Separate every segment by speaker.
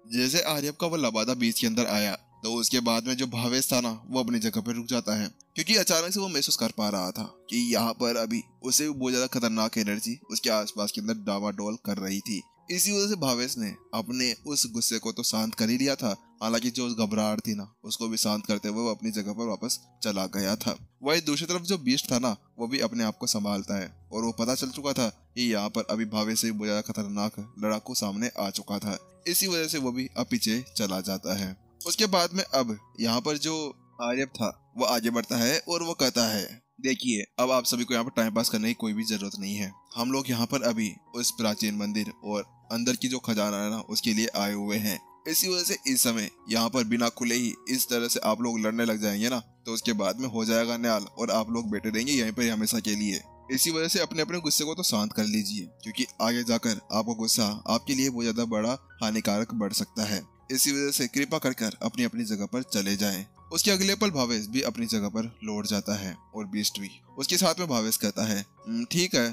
Speaker 1: जैसे आर्यप का वो लबादा बीच के अंदर आया तो उसके बाद में जो भावेश था ना वो अपनी जगह पर रुक जाता है, क्योंकि अचानक से वो महसूस कर पा रहा था कि यहाँ पर अभी उसे बहुत ज्यादा खतरनाक एनर्जी उसके आसपास के अंदर डावाडोल कर रही थी। इसी वजह से भावेश ने अपने उस गुस्से को तो शांत कर ही लिया था, हालांकि जो उस घबराहट थी ना उसको भी शांत करते हुए वो अपनी जगह पर वापस चला गया था। वही दूसरी तरफ जो बीस्ट था ना वो भी अपने आप को संभालता है और वो पता चल चुका था कि यहाँ पर अभी भावेश से बहुत ज्यादा खतरनाक लड़ाकू सामने आ चुका था। इसी वजह से वो भी अब पीछे चला जाता है। उसके बाद में अब यहाँ पर जो आर्यप था वो आगे बढ़ता है और वो कहता है, देखिए अब आप सभी को यहाँ पर टाइम पास करने की कोई भी जरूरत नहीं है। हम लोग यहाँ पर अभी उस प्राचीन मंदिर और अंदर की जो खजाना है ना उसके लिए आए हुए हैं। इसी वजह से इस समय यहाँ पर बिना खुले ही इस तरह से आप लोग लड़ने लग जाएंगे ना तो उसके बाद में हो जाएगा न्याल और आप लोग बैठे रहेंगे यहीं पर हमेशा के लिए। इसी वजह से अपने अपने गुस्से को तो शांत कर लीजिए, क्योंकि आगे जाकर आपका गुस्सा आपके लिए बहुत ज्यादा बड़ा हानिकारक बढ़ सकता है। इसी वजह से कृपा कर अपनी अपनी जगह पर चले जाएं। उसके अगले पल भावेश भी अपनी जगह पर लौट जाता है और बीस्ट भी उसके साथ में। भावेश कहता है, ठीक है,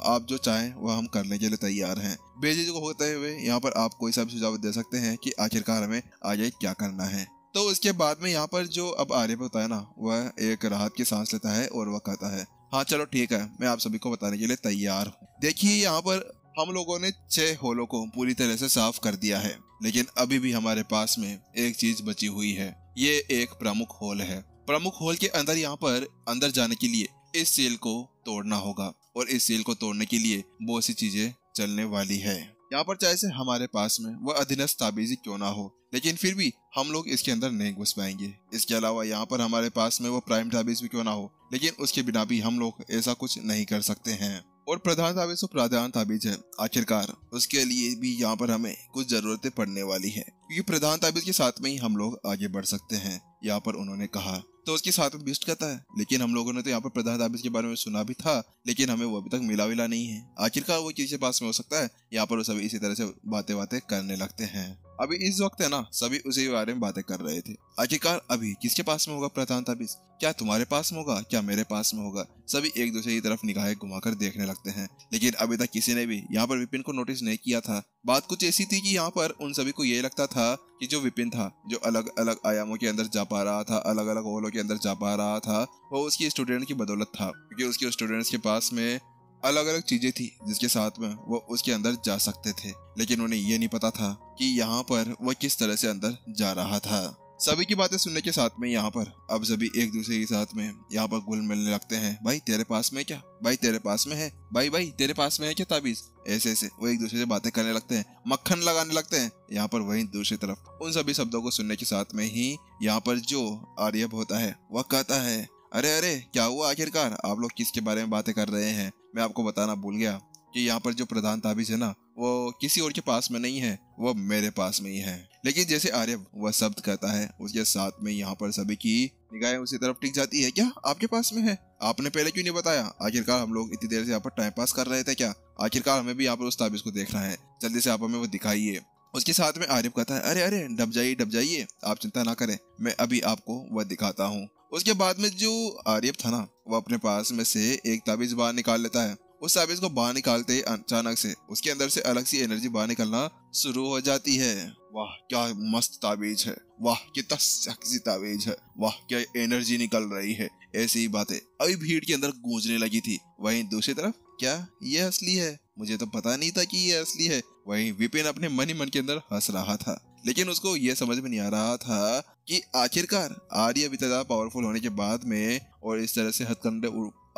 Speaker 1: आप जो चाहें वह हम करने के लिए तैयार हैं। बेझिझक होते हुए यहाँ पर आप कोई सा भी सुझाव दे सकते हैं कि आखिरकार हमें आगे क्या करना है। तो उसके बाद में यहाँ पर जो अब आर्यप होता है ना वह एक राहत की सांस लेता है और वह कहता है, हाँ चलो ठीक है, मैं आप सभी को बताने के लिए तैयार हूँ। देखिए यहाँ पर हम लोगों ने 6 होलों को पूरी तरह से साफ कर दिया है, लेकिन अभी भी हमारे पास में एक चीज बची हुई है। ये एक प्रमुख होल है। प्रमुख होल के अंदर यहाँ पर अंदर जाने के लिए इस सील को तोड़ना होगा और इस सील को तोड़ने के लिए बहुत सी चीजें चलने वाली है। यहाँ पर चाहे से हमारे पास में वह अधीनस्थ ताबीज क्यों ना हो, लेकिन फिर भी हम लोग इसके अंदर नहीं घुस पाएंगे। इसके अलावा यहाँ पर हमारे पास में वो प्राइम ताबीज भी क्यों ना हो, लेकिन उसके बिना भी हम लोग ऐसा कुछ नहीं कर सकते हैं। और प्रधान ताबीज तो प्रधान ताबीज है, आखिरकार उसके लिए भी यहाँ पर हमें कुछ जरूरतें पड़ने वाली है, क्योंकि प्रधान ताबीज के साथ में ही हम लोग आगे बढ़ सकते हैं, यहाँ पर उन्होंने कहा। तो उसके साथ में बीस्ट कहता है, लेकिन हम लोगों ने तो यहाँ पर प्रधान ताबीज के बारे में सुना भी था, लेकिन हमें वो अभी तक मिला नहीं है। आखिरकार वो किसी पास में हो सकता है। यहाँ पर वो सभी इसी तरह से बातें करने लगते हैं। अभी इस वक्त है ना सभी उसी के बारे में बातें कर रहे थे। आखिरकार अभी किसके पास में होगा प्रधान ताबीज? क्या तुम्हारे पास में होगा, क्या मेरे पास में होगा? सभी एक दूसरे की तरफ निगाहें घुमाकर देखने लगते हैं, लेकिन अभी तक किसी ने भी यहाँ पर विपिन को नोटिस नहीं किया था। बात कुछ ऐसी थी कि यहाँ पर उन सभी को ये लगता था कि जो विपिन था, जो अलग अलग आयामों के अंदर जा पा रहा था, अलग अलग होलों के अंदर जा पा रहा था, वो उसकी स्टूडेंट की बदौलत था, क्योंकि उसके स्टूडेंट्स के पास में अलग अलग चीजें थी जिसके साथ में वो उसके अंदर जा सकते थे। लेकिन उन्हें ये नहीं पता था कि यहाँ पर वो किस तरह से अंदर जा रहा था। सभी की बातें सुनने के साथ में यहाँ पर अब सभी एक दूसरे के साथ में यहाँ पर घुल मिलने लगते हैं। भाई तेरे पास में क्या? भाई तेरे पास में है? भाई तेरे पास में है क्या ताबीज? ऐसे ऐसे वो एक दूसरे से बातें करने लगते हैं, मक्खन लगाने लगते हैं। यहाँ पर वही दूसरी तरफ उन सभी शब्दों को सुनने के साथ में ही यहाँ पर जो आर्यप होता है वह कहता है, अरे अरे क्या हुआ? आखिरकार आप लोग किसके बारे में बातें कर रहे हैं? मैं आपको बताना भूल गया कि यहाँ पर जो प्रधान ताबीज है ना वो किसी और के पास में नहीं है, वो मेरे पास में ही है। लेकिन जैसे आर्यप वह शब्द कहता है उसके साथ में यहाँ पर सभी की निगाहें उसी तरफ टिक जाती है। क्या आपके पास में है? आपने पहले क्यों नहीं बताया? आखिरकार हम लोग इतनी देर से यहाँ पर टाइम पास कर रहे थे क्या? आखिरकार हमें भी यहाँ पर उस ताबीज को देखना है, जल्दी से आप हमें वो दिखाइए। उसके साथ में आर्यप कहता है, अरे अरे डब जाइए, आप चिंता ना करें, मैं अभी आपको वह दिखाता हूँ। उसके बाद में जो आर्यप था ना वो अपने पास में से एक ताबीज बाहर निकाल लेता है। उस ताबीज को बाहर निकालते ही अचानक से उसके अंदर से अलग सी एनर्जी बाहर निकलना शुरू हो जाती है। वाह क्या मस्त ताबीज है, वाह कितना सेक्सी ताबीज है, वाह क्या एनर्जी निकल रही है। ऐसी ही बातें अभी भीड़ के अंदर गूंजने लगी थी। वहीं दूसरी तरफ, क्या ये असली है? मुझे तो पता नहीं था कि ये असली है। वहीं विपिन अपने मन ही मन के अंदर हंस रहा था, लेकिन उसको यह समझ में नहीं आ रहा था कि आखिरकार आर्य इतना पावरफुल होने के बाद में और इस तरह से हथकंडे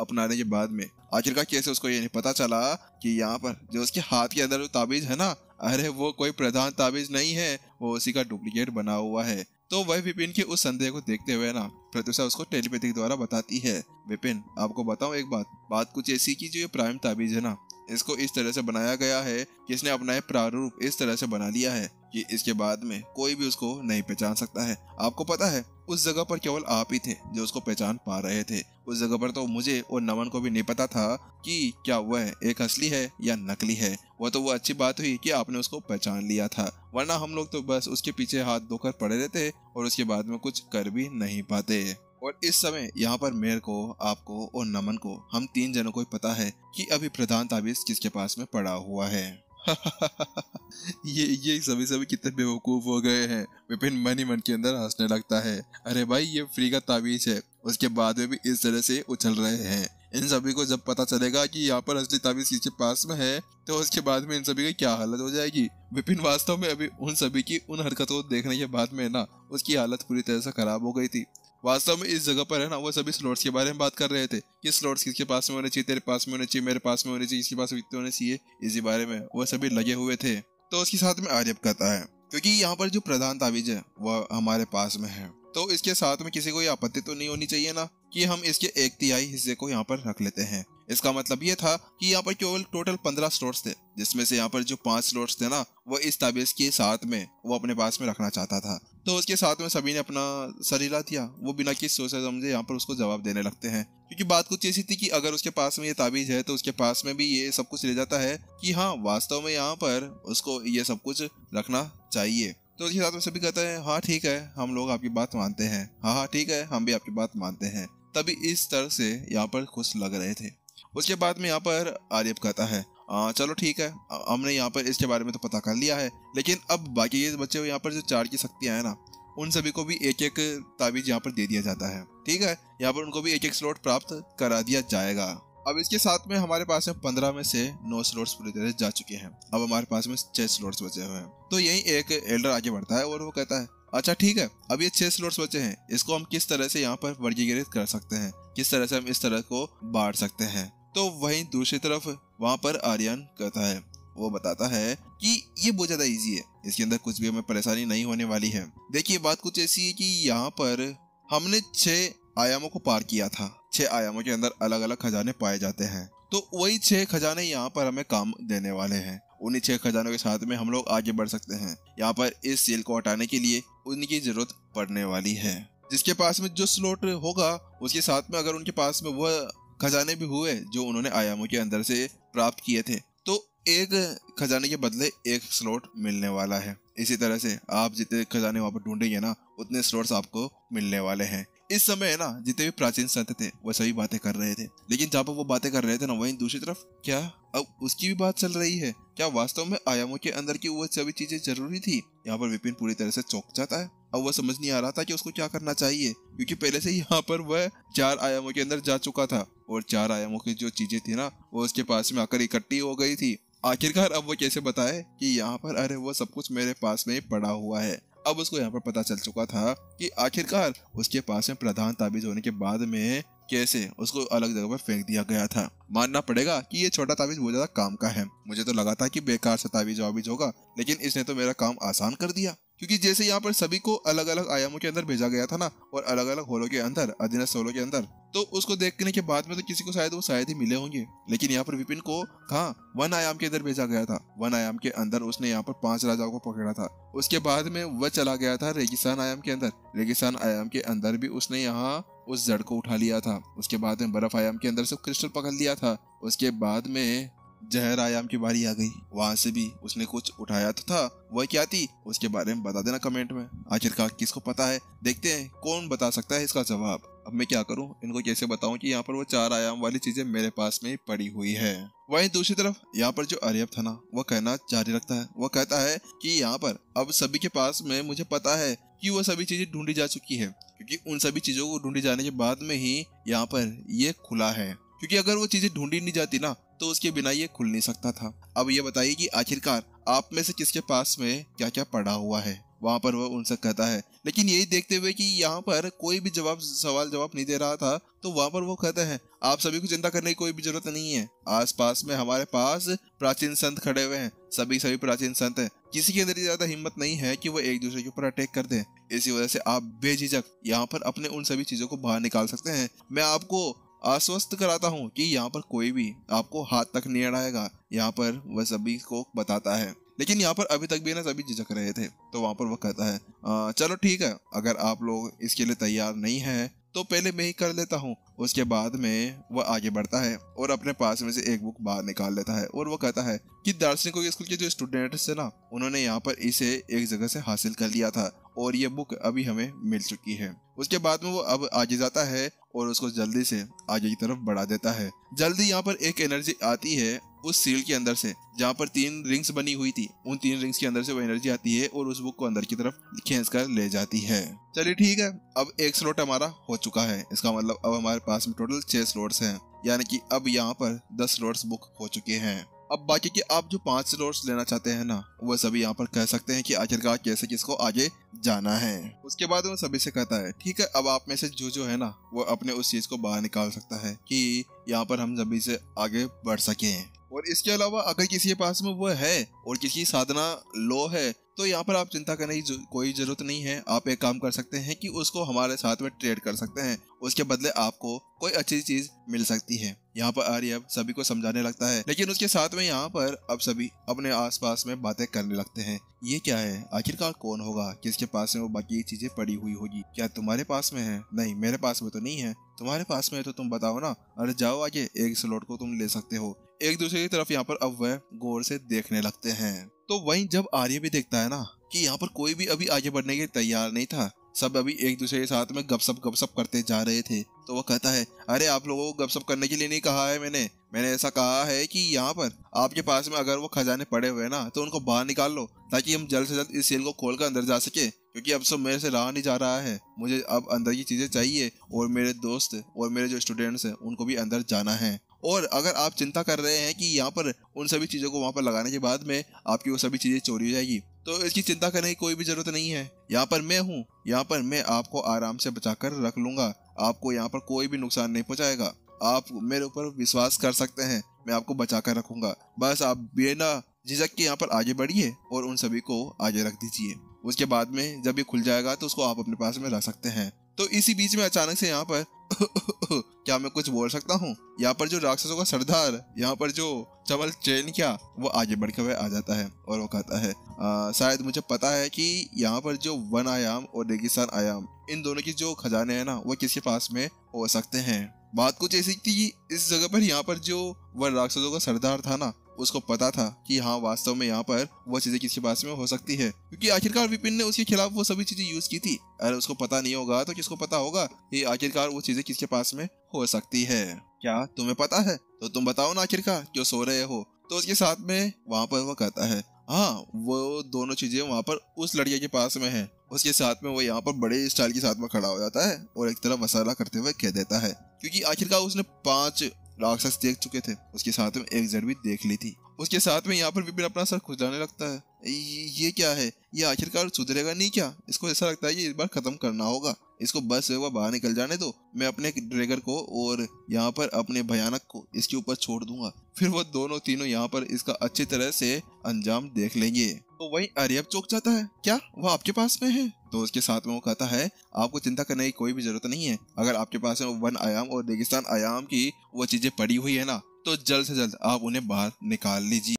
Speaker 1: अपनाने के बाद में आखिरकार कैसे उसको ये नहीं पता चला कि यहाँ पर जो उसके हाथ के अंदर जो ताबीज है ना, अरे वो कोई प्रधान ताबीज नहीं है, वो उसी का डुप्लीकेट बना हुआ है। तो वह विपिन के उस संदेह को देखते हुए ना प्रत्युषा उसको टेलीपैथी द्वारा बताती है, विपिन आपको बताऊं एक बात कुछ ऐसी की जो ये प्राइम ताबीज है ना, इसको इस तरह से बनाया गया है कि इसने अपना प्रारूप इस तरह से बना लिया है कि इसके बाद में कोई भी उसको नहीं पहचान सकता है। आपको पता है उस जगह पर केवल आप ही थे जो उसको पहचान पा रहे थे। उस जगह पर तो मुझे और नमन को भी नहीं पता था कि क्या वह एक असली है या नकली है। वो अच्छी बात हुई कि आपने उसको पहचान लिया था, वरना हम लोग तो बस उसके पीछे हाथ धोकर पड़े रहते और उसके बाद में कुछ कर भी नहीं पाते। और इस समय यहाँ पर मेयर को, आपको और नमन को, हम 3 जनों को ही पता है कि अभी प्रधान ताबीज किसके पास में पड़ा हुआ है। ये सभी कितने बेवकूफ हो गए हैं। विपिन मन ही मन के अंदर हंसने लगता है। अरे भाई ये फ्री का ताबीज है, उसके बाद में भी इस तरह से उछल रहे हैं। इन सभी को जब पता चलेगा कि यहाँ पर असली ताबीज किसके पास में है तो उसके बाद में इन सभी की क्या हालत हो जाएगी। विपिन वास्तव में अभी उन सभी की उन हरकतों को देखने के बाद में ना उसकी हालत पूरी तरह से खराब हो गई थी। वास्तव में इस जगह पर है ना वो सभी स्लॉट्स के बारे में बात कर रहे थे कि स्लॉट्स किसके पास में होने चाहिए, तेरे पास में होने चाहिए, मेरे पास में होने चाहिए, इसके पास इतने होने चाहिए। इसी बारे में वो सभी लगे हुए थे। तो उसके साथ में आर्यप कहता है क्योंकि यहाँ पर जो प्रधान ताबीज है वह हमारे पास में है तो इसके साथ में किसी को ये आपत्ति तो नहीं होनी चाहिए ना कि हम इसके 1/3 हिस्से को यहाँ पर रख लेते हैं। इसका मतलब ये था कि यहाँ पर केवल टोटल 15 स्लॉट्स थे, जिसमें से यहाँ पर जो 5 स्लॉट्स थे ना वो इस ताबीज के साथ में वो अपने पास में रखना चाहता था। तो उसके साथ में सभी ने अपना सर हिला दिया। वो बिना किसी सोचे समझे यहाँ पर उसको जवाब देने लगते हैं क्योंकि बात कुछ ऐसी थी कि अगर उसके पास में ये ताबीज है तो उसके पास में भी ये सब कुछ रह जाता है कि हाँ वास्तव में यहाँ पर उसको ये सब कुछ रखना चाहिए। तो उसके साथ में सभी कहते हैं हाँ ठीक है, हम लोग आपकी बात मानते हैं, हाँ ठीक है, हम भी आपकी बात मानते हैं। तभी इस तरह से यहाँ पर खुश लग रहे थे। उसके बाद में यहाँ पर आर्यप कहता है चलो ठीक है, हमने यहाँ पर इसके बारे में तो पता कर लिया है, लेकिन अब बाकी ये बच्चे यहाँ पर जो 4 की शक्तियाँ हैं ना उन सभी को भी एक एक ताबीज यहाँ पर दे दिया जाता है। ठीक है, यहाँ पर उनको भी एक एक स्लॉट प्राप्त करा दिया जाएगा। अब इसके साथ में हमारे पास में 15 में से 9 स्लॉट्स पूरी तरह जा चुके हैं। अब हमारे पास में 6 स्लॉट्स बचे हुए हैं। तो यही एक एल्डर आगे बढ़ता है और वो कहता है अच्छा ठीक है, अब ये 6 स्लॉट्स बचे हैं, इसको हम किस तरह से यहाँ पर वर्गीकृत कर सकते हैं, किस तरह से हम इस तरह को बांट सकते हैं। तो वहीं दूसरी तरफ वहां पर आर्यन कहता है, वो बताता है कि ये बहुत ज्यादा इजी है, इसके अंदर कुछ भी हमें परेशानी नहीं होने वाली है। देखिए बात कुछ ऐसी है कि यहाँ पर हमने 6 आयामों को पार किया था। 6 आयामों के अंदर अलग अलग खजाने पाए जाते हैं, तो वही 6 खजाने यहाँ पर हमें काम देने वाले हैं। उन्हीं 6 खजानों के साथ में हम लोग आगे बढ़ सकते हैं। यहाँ पर इस सील को हटाने के लिए उनकी जरूरत पड़ने वाली है। जिसके पास में जो स्लॉट होगा उसके साथ में अगर उनके पास में वह खजाने भी हुए जो उन्होंने आयामों के अंदर से प्राप्त किए थे तो एक खजाने के बदले एक स्लॉट मिलने वाला है। इसी तरह से आप जितने खजाने वहां पर ढूंढेंगे ना उतने स्लॉट्स आपको मिलने वाले हैं। इस समय ना जितने भी प्राचीन संत थे वो सभी बातें कर रहे थे, लेकिन जहाँ पर वो बातें कर रहे थे ना वहीं दूसरी तरफ क्या अब उसकी भी बात चल रही है। क्या वास्तव में आयामों के अंदर की वो सभी चीजें जरूरी थी? यहाँ पर विपिन पूरी तरह से चौंक जाता है। अब वह समझ नहीं आ रहा था कि उसको क्या करना चाहिए, क्योंकि पहले से ही यहाँ पर वह 4 आयामों के अंदर जा चुका था और 4 आयामों की जो चीजें थी ना वो उसके पास में आकर इकट्ठी हो गई थी। आखिरकार अब वो कैसे बताए कि यहाँ पर अरे वो सब कुछ मेरे पास में ही पड़ा हुआ है। अब उसको यहाँ पर पता चल चुका था कि आखिरकार उसके पास में प्रधान ताबीज होने के बाद में कैसे उसको अलग जगह पर फेंक दिया गया था। मानना पड़ेगा कि ये छोटा ताबीज बहुत ज्यादा काम का है। मुझे तो लगा था कि बेकार से ताबीज वाबीज होगा, लेकिन इसने तो मेरा काम आसान कर दिया। क्योंकि जैसे यहाँ पर सभी को अलग अलग आयामों के अंदर भेजा गया था ना और अलग अलग होलों के अंदर, अधीनस्थ होलों के अंदर, तो उसको देखने के बाद में तो किसी को शायद ही मिले होंगे। लेकिन यहाँ पर विपिन को कहाँ 1 आयाम के अंदर भेजा गया था। 1 आयाम के अंदर उसने यहाँ पर 5 राजाओं को पकड़ा था। उसके बाद में वह चला गया था रेगिस्तान आयाम के अंदर। रेगिस्तान आयाम के अंदर भी उसने यहाँ उस जड़ को उठा लिया था। उसके बाद में बर्फ आयाम के अंदर से क्रिस्टल पकड़ लिया था। उसके बाद में जहर आयाम की बारी आ गई, वहां से भी उसने कुछ उठाया तो था। वह क्या थी उसके बारे में बता देना कमेंट में। आखिरकार किसको पता है, देखते हैं कौन बता सकता है इसका जवाब। अब मैं क्या करूं, इनको कैसे बताऊं कि यहाँ पर वो 4 आयाम वाली चीजें मेरे पास में पड़ी हुई है। वहीं दूसरी तरफ यहाँ पर जो आर्यप था ना वो कहना जारी रखता है। वो कहता है कि यहाँ पर अब सभी के पास में मुझे पता है कि वो सभी चीजें ढूंढी जा चुकी है, क्योंकि उन सभी चीजों को ढूंढी जाने के बाद में ही यहाँ पर ये खुला है। क्योंकि अगर वो चीजें ढूंढी नहीं जाती ना तो उसके बिना ये खुल नहीं सकता था। अब ये बताइए कि आखिरकार आप में से किसके पास में क्या क्या पड़ा हुआ है। वहां पर वह उनसे कहता है, लेकिन यही देखते हुए कि यहाँ पर कोई भी सवाल जवाब नहीं दे रहा था, तो वहां पर वो कहते हैं आप सभी को चिंता करने की कोई भी जरूरत नहीं है। आसपास में हमारे पास प्राचीन संत खड़े हुए हैं, सभी प्राचीन संत हैं। किसी के अंदर ज्यादा हिम्मत नहीं है कि वो एक दूसरे के ऊपर अटैक कर दे। इसी वजह से आप बेझिझक यहाँ पर अपने उन सभी चीजों को बाहर निकाल सकते हैं। मैं आपको आश्वस्त कराता हूँ कि यहाँ पर कोई भी आपको हाथ तक नहीं अड़ाएगा। यहाँ पर वह सभी को बताता है, लेकिन यहाँ पर अभी तक भी ना सभी झिझक रहे थे। तो वहां पर वह कहता है चलो ठीक है, अगर आप लोग इसके लिए तैयार नहीं है तो पहले मैं ही कर लेता हूँ। उसके बाद में वह आगे बढ़ता है और अपने पास में से एक बुक बाहर निकाल लेता है और वो कहता है कि दार्शनिकों के स्कूल के जो स्टूडेंट्स थे ना उन्होंने यहाँ पर इसे एक जगह से हासिल कर लिया था और ये बुक अभी हमें मिल चुकी है। उसके बाद में वो अब आगे जाता है और उसको जल्दी से आगे की तरफ बढ़ा देता है। जल्दी यहाँ पर एक एनर्जी आती है उस सील के अंदर से जहाँ पर 3 रिंग्स बनी हुई थी, उन 3 रिंग्स के अंदर से वो एनर्जी आती है और उस बुक को अंदर की तरफ खींच कर ले जाती है। चलिए ठीक है, अब 1 स्लॉट हमारा हो चुका है। इसका मतलब अब हमारे पास में टोटल 6 स्लॉट्स हैं, यानी कि अब यहाँ पर 10 स्लॉट्स बुक हो चुके हैं। अब बाकी के आप जो 5 स्लॉट्स लेना चाहते हैं ना, वो सभी यहाँ पर कह सकते हैं कि आखिरकार कैसे किसको आगे जाना है। उसके बाद वो सभी से कहता है ठीक है, अब आप में से जो है ना, वो अपने उस चीज को बाहर निकाल सकता है कि यहाँ पर हम सभी से आगे बढ़ सके। और इसके अलावा अगर किसी के पास में वो है और किसी की साधना लो है, तो यहाँ पर आप चिंता करने की कोई जरूरत नहीं है। आप एक काम कर सकते हैं कि उसको हमारे साथ में ट्रेड कर सकते हैं, उसके बदले आपको कोई अच्छी चीज मिल सकती है। यहाँ पर आर्य अब सभी को समझाने लगता है, लेकिन उसके साथ में यहाँ पर अब सभी अपने आसपास में बातें करने लगते हैं। ये क्या है, आखिरकार कौन होगा, किसके पास में वो बाकी चीजें पड़ी हुई होगी? क्या तुम्हारे पास में है? नहीं, मेरे पास में तो नहीं है। तुम्हारे पास में है तो तुम बताओ ना। अरे जाओ आगे, 1 स्लॉट को तुम ले सकते हो। एक दूसरे की तरफ यहाँ पर अब वह गौर से देखने लगते हैं। तो वहीं जब आर्य भी देखता है ना कि यहाँ पर कोई भी अभी आगे बढ़ने के लिए तैयार नहीं था, सब अभी एक दूसरे के साथ में गपशप करते जा रहे थे, तो वो कहता है अरे आप लोगों को गपशप करने के लिए नहीं कहा है मैंने ऐसा कहा है कि यहाँ पर आपके पास में अगर वो खजाने पड़े हुए ना, तो उनको बाहर निकाल लो ताकि हम जल्द से जल्द इस सेल को खोलकर अंदर जा सके, क्योंकि अब सब मेरे से रहा नहीं जा रहा है। मुझे अब अंदर की चीजें चाहिए और मेरे दोस्त और मेरे जो स्टूडेंट्स हैं उनको भी अंदर जाना है। और अगर आप चिंता कर रहे हैं कि यहाँ पर उन सभी चीजों को वहां पर लगाने के बाद में आपकी वो सभी चीजें चोरी हो जाएगी, तो इसकी चिंता करने की कोई भी जरूरत नहीं है। यहाँ पर मैं हूँ, यहाँ पर मैं आपको आराम से बचाकर रख लूंगा। आपको यहाँ पर कोई भी नुकसान नहीं पहुंचाएगा। आप मेरे ऊपर विश्वास कर सकते हैं, मैं आपको बचा कर रखूंगा। बस आप बिना झिझक के यहाँ पर आगे बढ़िए और उन सभी को आगे रख दीजिए। उसके बाद में जब ये खुल जाएगा तो उसको आप अपने पास में रख सकते हैं। तो इसी बीच में अचानक से यहाँ पर क्या मैं कुछ बोल सकता हूँ? यहाँ पर जो राक्षसों का सरदार, यहाँ पर जो चमल चैन क्या, वो आगे बढ़ के आ जाता है और वो कहता है शायद मुझे पता है कि यहाँ पर जो वन आयाम और रेगिस्तान आयाम, इन दोनों की जो खजाने हैं ना, वो किसके पास में हो सकते हैं। बात कुछ ऐसी थी, इस जगह पर यहाँ पर जो वह राक्षसों का सरदार था ना, उसको पता था कि हाँ वास्तव में यहाँ पर वो चीजें किसके पास में हो सकती है, क्योंकि आखिरकार विपिन ने उसके खिलाफ वो सभी चीजें यूज की थी। अगर उसको पता नहीं होगा तो किसको पता होगा कि आखिरकार वो चीजें किसके पास में हो सकती है। क्या तुम्हें पता है? तो तुम बताओ ना, आखिरकार क्यों सो रहे हो? तो उसके साथ में वहां पर वो कहता है हाँ, वो दोनों चीजें वहां पर उस लड़के के पास में है। उसके साथ में वो यहाँ पर बड़े स्टाइल के साथ में खड़ा हो जाता है और एक तरफ वसाला करते हुए कह देता है, क्योंकि आखिरकार उसने 5 राक्षस देख चुके थे, उसके साथ में एक जड़ भी देख ली थी। उसके साथ में यहाँ पर विपिन अपना सर खुजलाने लगता है। ये क्या है? ये आखिरकार सुधरेगा नहीं क्या? इसको ऐसा लगता है कि इस बार खत्म करना होगा। इसको बस वो बाहर निकल जाने दो, मैं अपने ड्रैगर को और यहाँ पर अपने भयानक को इसके ऊपर छोड़ दूंगा, फिर वो दोनों तीनों यहाँ पर इसका अच्छी तरह से अंजाम देख लेंगे। तो वही आर्यब चौंक जाता है, क्या वो आपके पास में है? तो उसके साथ में वो कहता है आपको चिंता करने की कोई भी जरूरत नहीं है। अगर आपके पास में वन आयाम और रेगिस्तान आयाम की वो चीजें पड़ी हुई है ना, तो जल्द से जल्द आप उन्हें बाहर निकाल लीजिए।